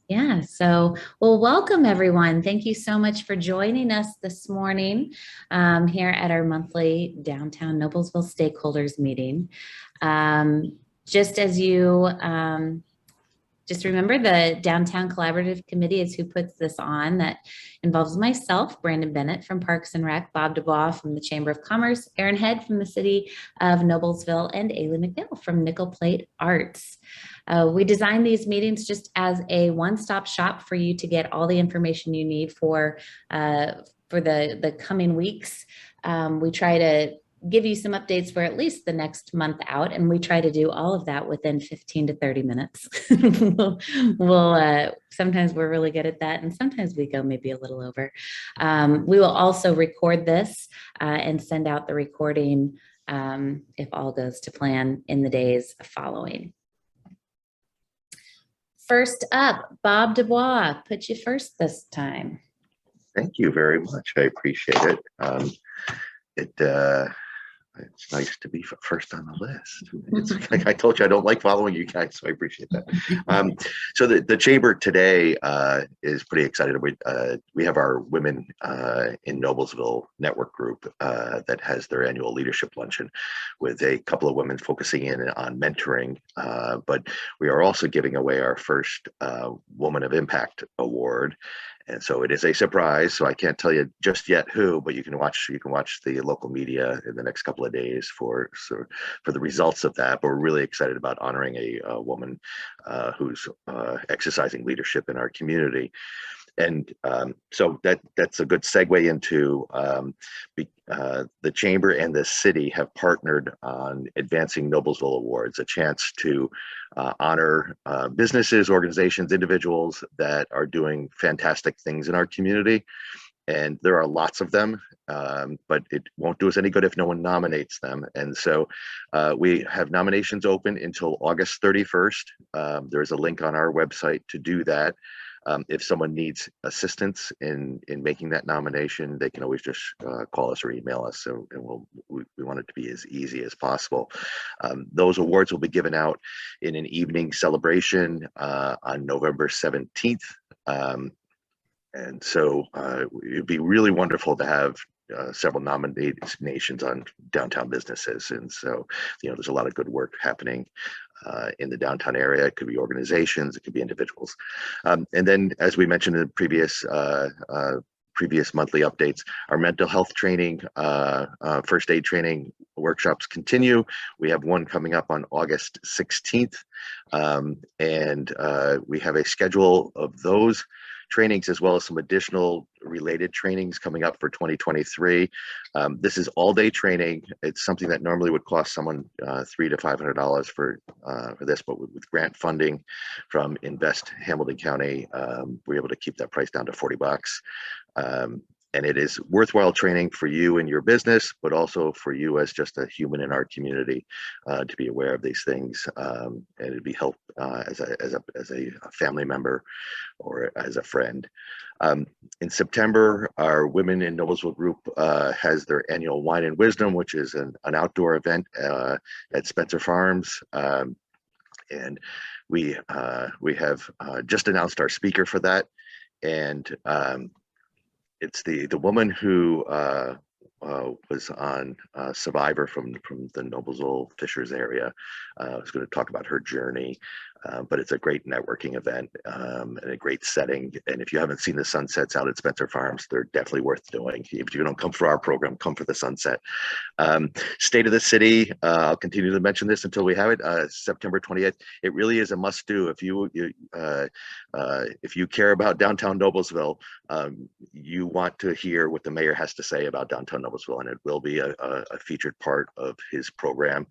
Yeah, so, well, welcome everyone. Thank you so much for joining us this morning here at our monthly downtown Noblesville stakeholders meeting. Just as you just remember, the Downtown Collaborative Committee is who puts this on. That involves myself, Brandon Bennett from Parks and Rec, Bob Dubois from the Chamber of Commerce, Aaron Head from the City of Noblesville, and Ailey McNeil from Nickel Plate Arts. We designed these meetings just as a one-stop shop for you to get all the information you need for the coming weeks. We try to give you some updates for at least the next month out, and we try to do all of that within 15 to 30 minutes. Sometimes we're really good at that, and sometimes we go maybe a little over. We will also record this and send out the recording if all goes to plan in the days following. First up, Bob Dubois, put you first this time. Thank you very much. I appreciate it. It's nice to be first on the list. It's like I told you, I don't like following you guys, so I appreciate that. So the chamber today is pretty excited. We have our Women in Noblesville network group that has their annual leadership luncheon with a couple of women focusing in on mentoring. But we are also giving away our first Woman of Impact award. And so it is a surprise, so I can't tell you just yet who, but you can watch the local media in the next couple of days for the results of that. But we're really excited about honoring a woman who's exercising leadership in our community. And so that's a good segue into the chamber and the city have partnered on Advancing Noblesville Awards, a chance to honor businesses, organizations, individuals that are doing fantastic things in our community. And there are lots of them, but it won't do us any good if no one nominates them. And so we have nominations open until August 31st. There's a link on our website to do that. If someone needs assistance in making that nomination, they can always just call us or email us. So, and we want it to be as easy as possible. Those awards will be given out in an evening celebration on November 17th. And so it'd be really wonderful to have several nominations on downtown businesses. And so, there's a lot of good work happening in the downtown area. It could be organizations, it could be individuals. And then, as we mentioned in the previous monthly updates, our mental health training, first aid training workshops continue. We have one coming up on August 16th. And we have a schedule of those trainings as well as some additional related trainings coming up for 2023. This is all-day training. It's something that normally would cost someone $300 to $500 for this, but with grant funding from Invest Hamilton County, we're able to keep that price down to $40. And it is worthwhile training for you and your business, but also for you as just a human in our community to be aware of these things, and it'd be help as a family member or as a friend. In September, our Women in Noblesville group has their annual Wine and Wisdom, which is an outdoor event at Spencer Farms. And we have just announced our speaker for that. And it's the woman who was on Survivor from the Noblesville Fishers area. I was going to talk about her journey, but it's a great networking event and a great setting. And if you haven't seen the sunsets out at Spencer Farms, they're definitely worth doing. If you don't come for our program, come for the sunset. State of the City, I'll continue to mention this until we have it, September 20th. It really is a must do. If you care about downtown Noblesville, you want to hear what the mayor has to say about downtown Noblesville, and it will be a featured part of his program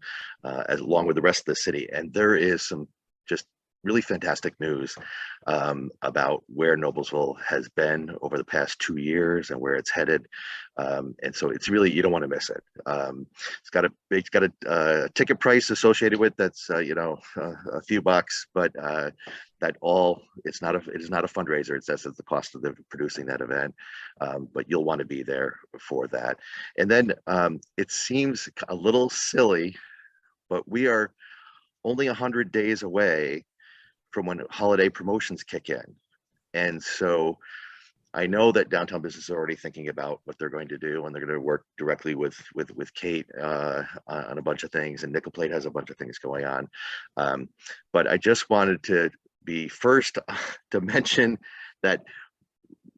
along with the rest of the city. And there is some just really fantastic news about where Noblesville has been over the past 2 years and where it's headed. And so it's really, you don't want to miss it. It's got a ticket price associated with that's a few bucks, but it is not a fundraiser. It's the cost of producing that event, but you'll want to be there for that. And then it seems a little silly, but we are only 100 days away from when holiday promotions kick in And so I know that downtown business is already thinking about what they're going to do, and they're going to work directly with Kate on a bunch of things, and Nickel Plate has a bunch of things going on. But I just wanted to be first to mention that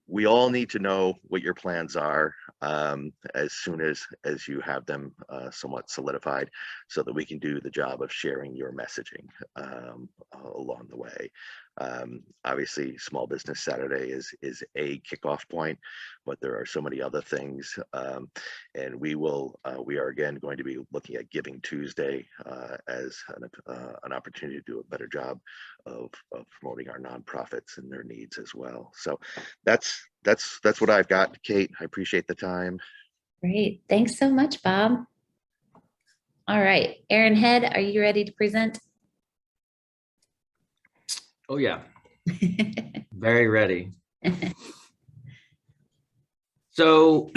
we all need to know what your plans are as soon as you have them somewhat solidified, so that we can do the job of sharing your messaging along the way. Obviously, Small Business Saturday is a kickoff point, but there are so many other things, and we are again going to be looking at Giving Tuesday as an opportunity to do a better job of promoting our nonprofits and their needs as well. So that's what I've got, Kate. I appreciate the time. Great. Thanks so much, Bob. All right, Aaron Head, are you ready to present? Oh yeah, very ready. So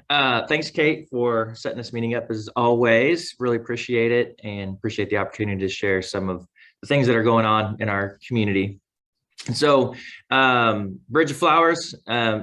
thanks, Kate, for setting this meeting up as always. Really appreciate it, and appreciate the opportunity to share some of the things that are going on in our community. So Bridge of Flowers.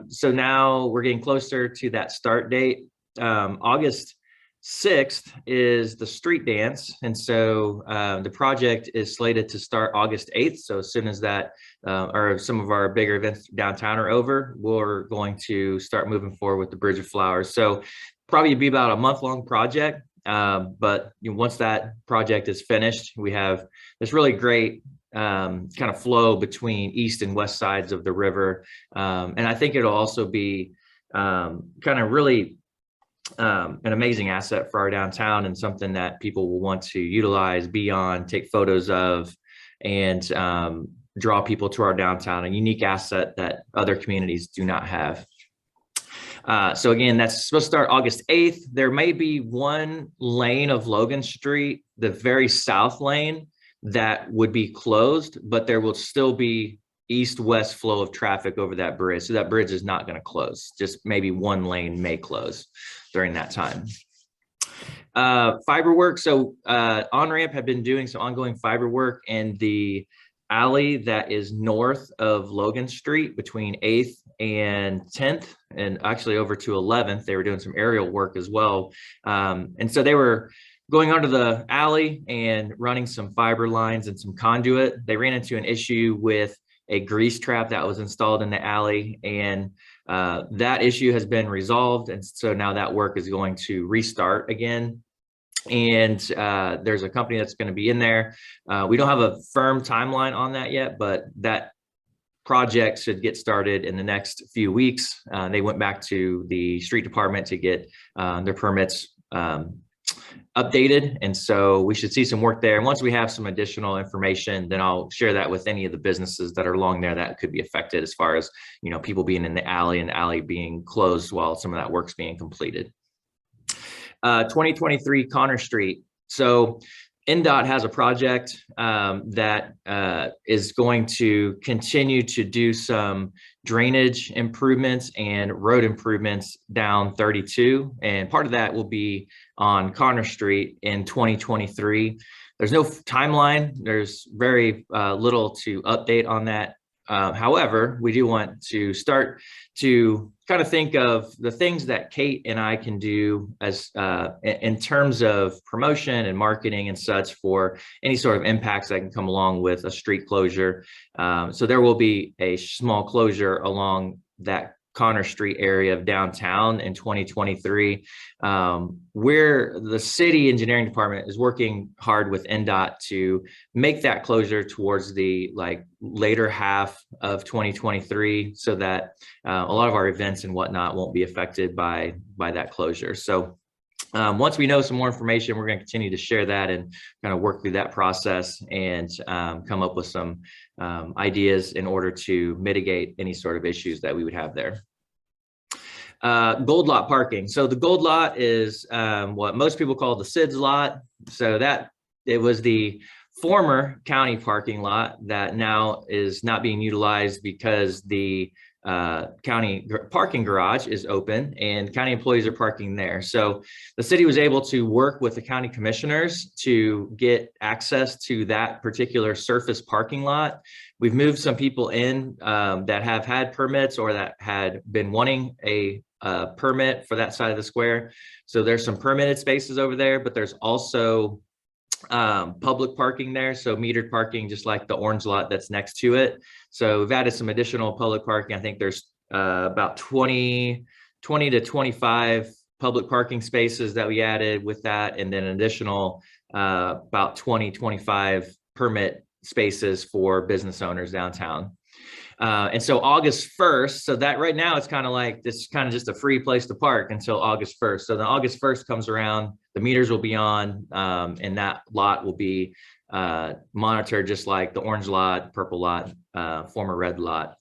So now we're getting closer to that start date. August 6th is the street dance. And so the project is slated to start August 8th. So as soon as that or some of our bigger events downtown are over, we're going to start moving forward with the Bridge of Flowers. So probably be about a month-long project. But once that project is finished, we have this really great kind of flow between east and west sides of the river. And I think it'll also be kind of really an amazing asset for our downtown, and something that people will want to utilize, be on, take photos of, and draw people to our downtown, a unique asset that other communities do not have. So again, that's supposed to start August 8th. There may be one lane of Logan Street, the very south lane, that would be closed, but there will still be east-west flow of traffic over that bridge. So that bridge is not going to close. Just maybe one lane may close during that time. Fiber work. So On-Ramp have been doing some ongoing fiber work in the alley that is north of Logan Street between 8th and 10th, and actually over to 11th. They were doing some aerial work as well. And so they were going under the alley and running some fiber lines and some conduit. They ran into an issue with a grease trap that was installed in the alley, and that issue has been resolved. And so now that work is going to restart again. And there's a company that's going to be in there. We don't have a firm timeline on that yet, but that project should get started in the next few weeks. They went back to the street department to get their permits updated, and so we should see some work there. And once we have some additional information, then I'll share that with any of the businesses that are along there that could be affected, as far as, you know, people being in the alley and the alley being closed while some of that work's being completed. 2023 Connor Street. So NDOT has a project that is going to continue to do some drainage improvements and road improvements down 32. And part of that will be on Connor Street in 2023. There's no timeline. There's very little to update on that. However, we do want to start to kind of think of the things that Kate and I can do as in terms of promotion and marketing and such, for any sort of impacts that can come along with a street closure. So there will be a small closure along that Connor Street area of downtown in 2023, where the city engineering department is working hard with NDOT to make that closure towards the later half of 2023, so that a lot of our events and whatnot won't be affected by that closure. So once we know some more information, we're going to continue to share that and kind of work through that process, and come up with some ideas in order to mitigate any sort of issues that we would have there. Gold lot parking. So the gold lot is what most people call the SIDS lot. So that it was the former county parking lot that now is not being utilized because the county parking garage is open and county employees are parking there. So the city was able to work with the county commissioners to get access to that particular surface parking lot. We've moved some people in that have had permits or that had been wanting a permit for that side of the square. So there's some permitted spaces over there, but there's also public parking there, so metered parking, just like the orange lot that's next to it. So we've added some additional public parking. I think there's about 20 to 25 public parking spaces that we added with that, and then an additional about 25 permit spaces for business owners downtown. And so August 1st, so that right now it's kind of like, this is kind of just a free place to park until August 1st. So then August 1st comes around, the meters will be on, and that lot will be monitored just like the orange lot, purple lot, former red lot.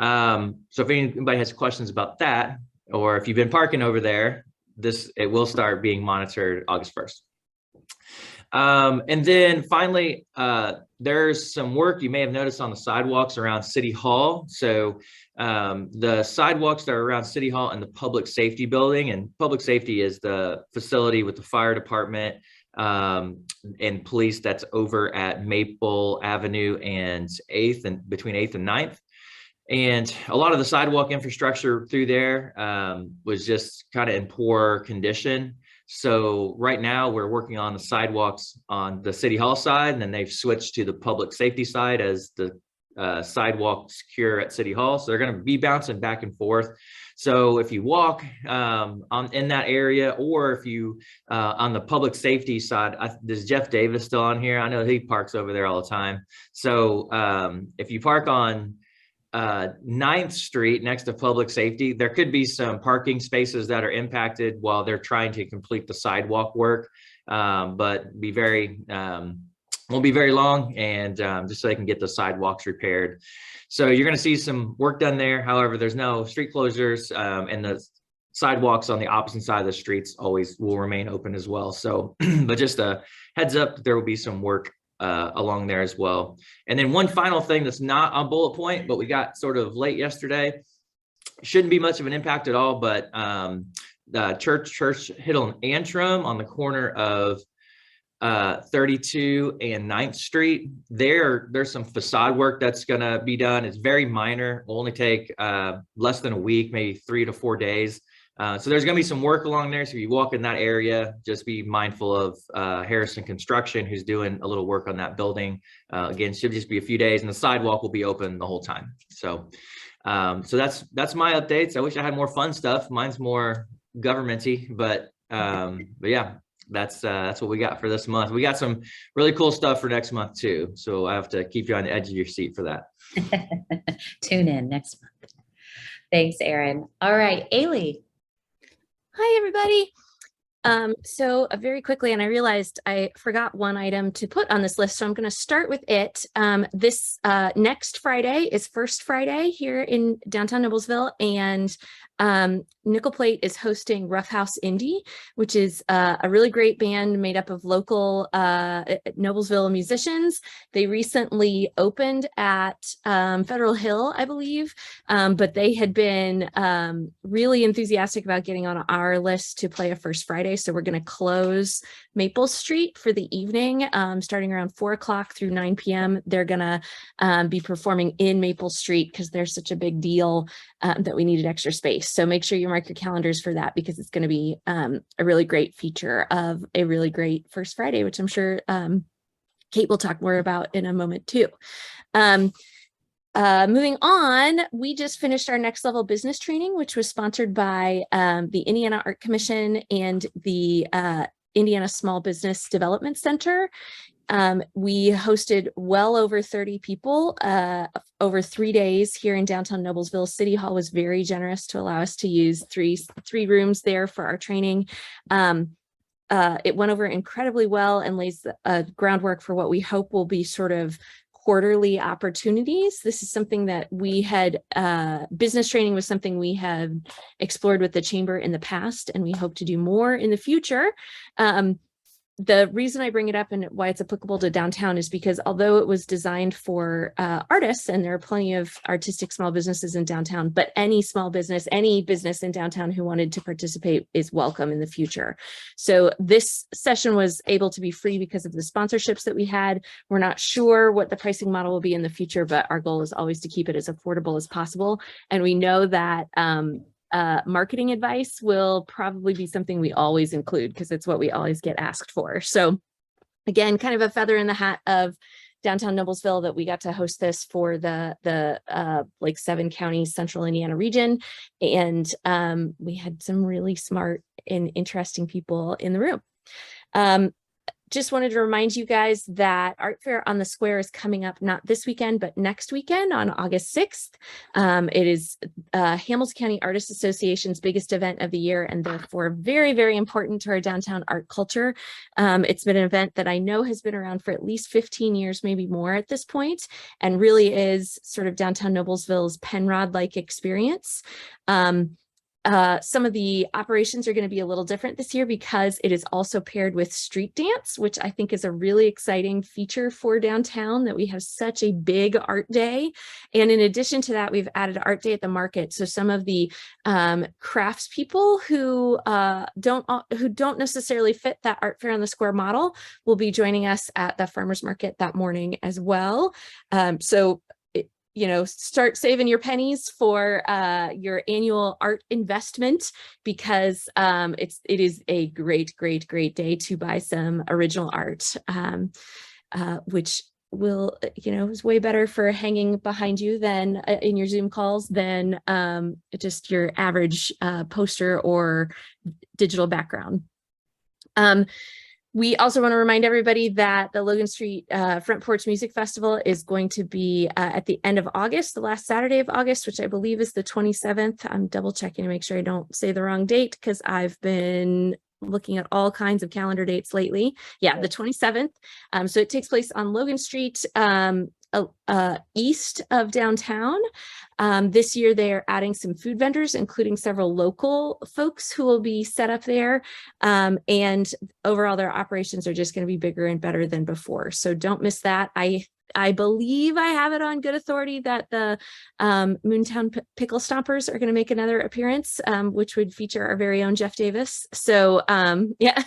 So if anybody has questions about that, or if you've been parking over there, it will start being monitored August 1st. And then finally, there's some work you may have noticed on the sidewalks around City Hall. So the sidewalks that are around City Hall and the public safety building, and public safety is the facility with the fire department and police that's over at Maple Avenue and 8th, and between 8th and 9th. And a lot of the sidewalk infrastructure through there was just kind of in poor condition. So right now we're working on the sidewalks on the City Hall side, and then they've switched to the public safety side as the sidewalk secure at City Hall. So they're going to be bouncing back and forth. So if you walk in that area, or if you on the public safety side, is Jeff Davis still on here? I know he parks over there all the time. So if you park on 9th Street next to public safety, there could be some parking spaces that are impacted while they're trying to complete the sidewalk work, but won't be very long, and just so they can get the sidewalks repaired. So you're going to see some work done there. However, there's no street closures, and the sidewalks on the opposite side of the streets always will remain open as well. So, but just a heads up, there will be some work along there as well. And then one final thing that's not on bullet point, but we got sort of late yesterday, shouldn't be much of an impact at all, but the church hit an Antrim on the corner of 32 and 9th Street. There's some facade work that's going to be done. It's very minor, will only take less than a week, maybe 3 to 4 days. So there's going to be some work along there. So if you walk in that area, just be mindful of Harrison Construction, who's doing a little work on that building. Again, should just be a few days, and the sidewalk will be open the whole time. So, so that's my updates. I wish I had more fun stuff. Mine's more governmenty, but yeah, that's what we got for this month. We got some really cool stuff for next month too. So I have to keep you on the edge of your seat for that. Tune in next month. Thanks, Erin. All right, Ailey. Hi, everybody. So very quickly, and I realized I forgot one item to put on this list, so I'm going to start with it. This next Friday is First Friday here in downtown Noblesville, and Nickel Plate is hosting Rough House Indie, which is a really great band made up of local Noblesville musicians. They recently opened at Federal Hill, I believe, but they had been really enthusiastic about getting on our list to play a First Friday. So we're going to close Maple Street for the evening, starting around 4 o'clock through 9 p.m. They're going to be performing in Maple Street because they're such a big deal that we needed extra space. So make sure you mark your calendars for that, because it's going to be a really great feature of a really great First Friday, which I'm sure Kate will talk more about in a moment too. Moving on, we just finished our next level business training, which was sponsored by the Indiana Art Commission and the Indiana Small Business Development Center. We hosted well over 30 people over 3 days here in downtown Noblesville. City Hall was very generous to allow us to use three rooms there for our training. It went over incredibly well and lays the groundwork for what we hope will be sort of quarterly opportunities. This is something that we had, business training was something we have explored with the chamber in the past, and we hope to do more in the future. the reason I bring it up and why it's applicable to downtown is because although it was designed for artists, and there are plenty of artistic small businesses in downtown, but any business in downtown who wanted to participate is welcome in the future. So this session was able to be free because of the sponsorships that we had. We're not sure what the pricing model will be in the future, but our goal is always to keep it as affordable as possible. And we know that marketing advice will probably be something we always include because it's what we always get asked for. So again, kind of a feather in the hat of downtown Noblesville that we got to host this for the like 7 counties central Indiana region. And we had some really smart and interesting people in the room. Just wanted to remind you guys that Art Fair on the Square is coming up not this weekend, but next weekend on August 6th. It is Hamilton County Artists Association's biggest event of the year, and therefore very, very important to our downtown art culture. It's been an event that I know has been around for at least 15 years, maybe more at this point, and really is sort of downtown Noblesville's Penrod-like experience. Some of the operations are going to be a little different this year because it is also paired with street dance, which I think is a really exciting feature for downtown, that we have such a big art day. And in addition to that, we've added art day at the market. So some of the crafts people who don't necessarily fit that Art Fair on the Square model will be joining us at the farmers market that morning as well. Start saving your pennies for your annual art investment, because it is a great day to buy some original art, which will, is way better for hanging behind you than in your Zoom calls than just your average poster or digital background. We also want to remind everybody that the Logan Street Front Porch Music Festival is going to be at the end of August, the last Saturday of August, which I believe is the 27th. I'm double checking to make sure I don't say the wrong date because I've been looking at all kinds of calendar dates lately. Yeah, the 27th. So it takes place on Logan Street, east of downtown. This year they're adding some food vendors, including several local folks who will be set up there. And overall their operations are just going to be bigger and better than before. So don't miss that. I believe I have it on good authority that the Moontown Pickle Stompers are going to make another appearance, which would feature our very own Jeff Davis. So yeah.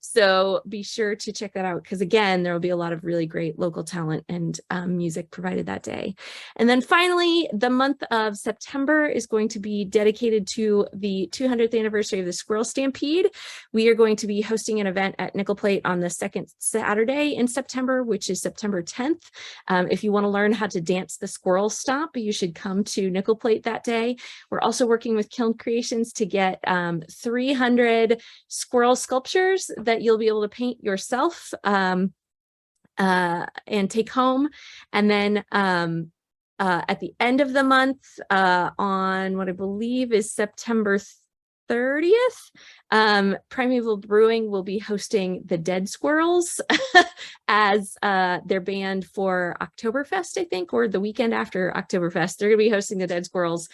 So be sure to check that out, because again, there will be a lot of really great local talent and music provided that day. And then finally, the month of September is going to be dedicated to the 200th anniversary of the Squirrel Stampede. We are going to be hosting an event at Nickel Plate on the second Saturday in September, which is September 10th. If you want to learn how to dance the squirrel stomp, you should come to Nickel Plate that day. We're also working with Kiln Creations to get 300 squirrel sculptures that you'll be able to paint yourself and take home. And then at the end of the month, on what I believe is September 30th, Primeval Brewing will be hosting the Dead Squirrels as their band for Oktoberfest, I think, or the weekend after Oktoberfest. They're going to be hosting the Dead Squirrels,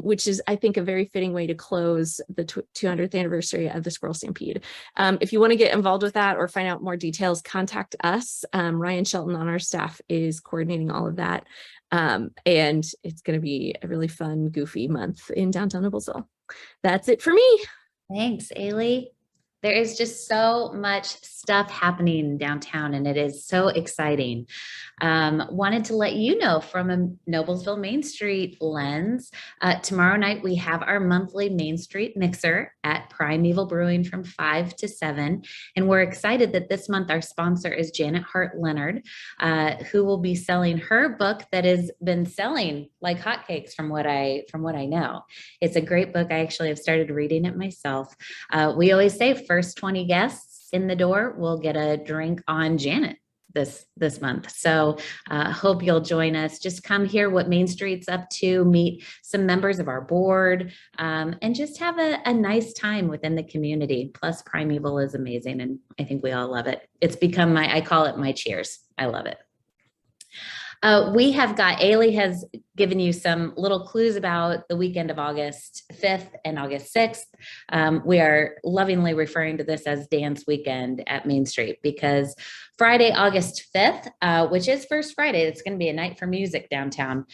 which is, I think, a very fitting way to close the 200th anniversary of the Squirrel Stampede. If you want to get involved with that or find out more details, contact us. Ryan Shelton on our staff is coordinating all of that. And it's going to be a really fun, goofy month in downtown Noblesville. That's it for me. Thanks, Ailey. There is just so much stuff happening downtown, and it is so exciting. Wanted to let you know from a Noblesville Main Street lens, tomorrow night we have our monthly Main Street mixer at Primeval Brewing from 5 to 7. And we're excited that this month our sponsor is Janet Hart Leonard, who will be selling her book that has been selling like hotcakes from what I know. It's a great book. I actually have started reading it myself. We always say first 20 guests in the door will get a drink on Janet this month. So hope you'll join us. Just come hear what Main Street's up to, meet some members of our board, and just have a nice time within the community. Plus Primeval is amazing, and I think we all love it. It's become I call it my cheers. I love it. We have got, Ailey has given you some little clues about the weekend of August 5th and August 6th. We are lovingly referring to this as Dance Weekend at Main Street because Friday, August 5th, which is First Friday, it's going to be a night for music downtown.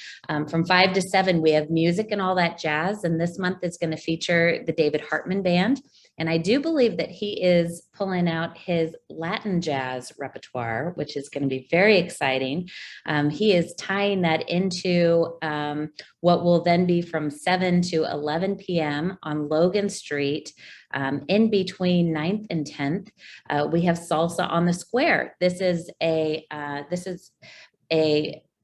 From 5 to 7, we have music and all that jazz. And this month is going to feature the David Hartman Band. And I do believe that he is pulling out his Latin jazz repertoire, which is going to be very exciting. He is tying that into what will then be from 7 to 11 p.m. on Logan Street. In between 9th and 10th, we have Salsa on the Square. This is a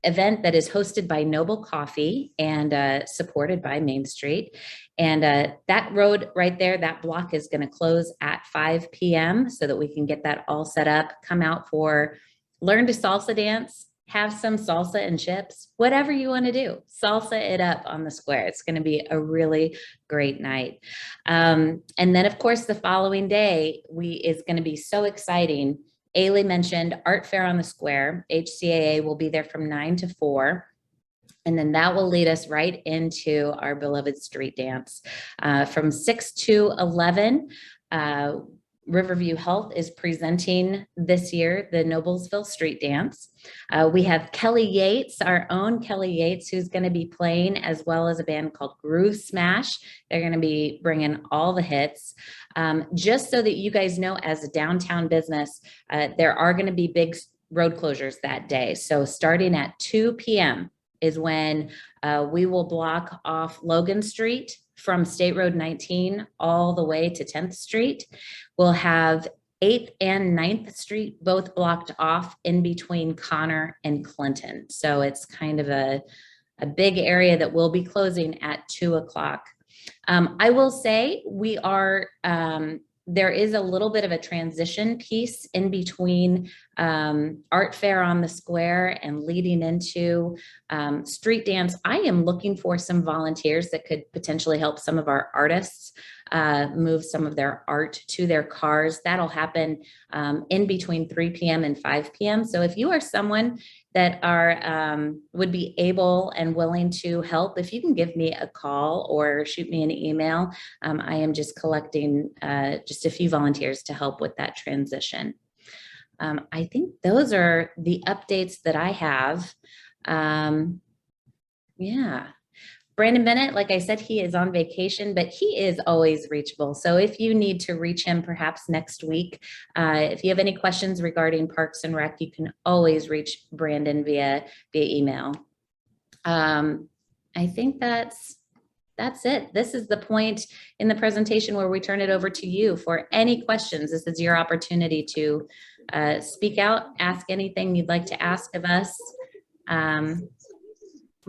event that is hosted by Noble Coffee and supported by Main Street. And that road right there, that block is going to close at 5 p.m. so that we can get that all set up. Come out for learn to salsa dance, have some salsa and chips, whatever you want to do. Salsa it up on the square. It's going to be a really great night. And then, of course, the following day is going to be so exciting. Ailey mentioned Art Fair on the Square. HCAA will be there from 9 to 4. And then that will lead us right into our beloved street dance. From 6 to 11, Riverview Health is presenting this year the Noblesville Street Dance. We have Kelly Yates, our own Kelly Yates, who's going to be playing, as well as a band called Groove Smash. They're going to be bringing all the hits. Just so that you guys know, as a downtown business, there are going to be big road closures that day. So starting at 2 p.m. is when we will block off Logan Street from State Road 19 all the way to 10th Street. We'll have 8th and 9th Street both blocked off in between Connor and Clinton. So it's kind of a big area that will be closing at 2 o'clock. I will say we are, there is a little bit of a transition piece in between Art Fair on the Square and leading into street dance. I am looking for some volunteers that could potentially help some of our artists move some of their art to their cars. That'll happen in between 3 p.m. and 5 p.m. So if you are someone that would be able and willing to help, if you can give me a call or shoot me an email, I am just collecting just a few volunteers to help with that transition. I think those are the updates that I have. Yeah. Brandon Bennett, like I said, he is on vacation, but he is always reachable. So if you need to reach him perhaps next week, if you have any questions regarding Parks and Rec, you can always reach Brandon via email. I think that's it. This is the point in the presentation where we turn it over to you for any questions. This is your opportunity to speak out, ask anything you'd like to ask of us.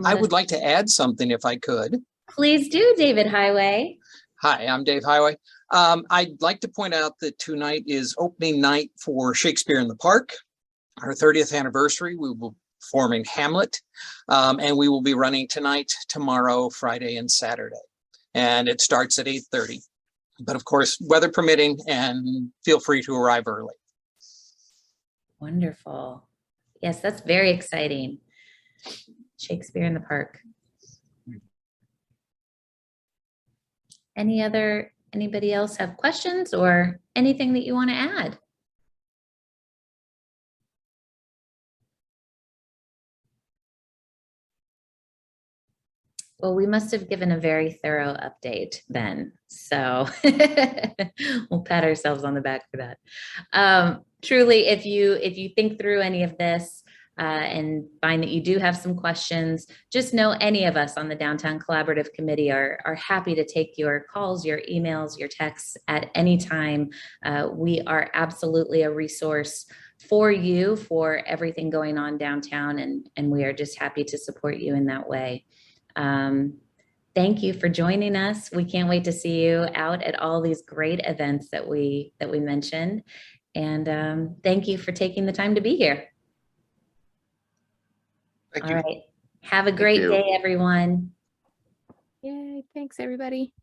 I would like to add something if I could. Please do, David Highway. Hi, I'm Dave Highway. I'd like to point out that tonight is opening night for Shakespeare in the Park, our 30th anniversary. We will be performing Hamlet, and we will be running tonight, tomorrow, Friday, and Saturday. And it starts at 8:30. But of course, weather permitting, and feel free to arrive early. Wonderful. Yes, that's very exciting. Shakespeare in the Park. Anybody else have questions or anything that you want to add? Well, we must have given a very thorough update then. So we'll pat ourselves on the back for that. Truly, if you think through any of this, and find that you do have some questions, just know any of us on the Downtown Collaborative Committee are happy to take your calls, your emails, your texts at any time. We are absolutely a resource for you for everything going on downtown, and we are just happy to support you in that way. Thank you for joining us. We can't wait to see you out at all these great events that we mentioned. And thank you for taking the time to be here. Thank All you. right. Have a great day, everyone. Yay. Thanks, everybody.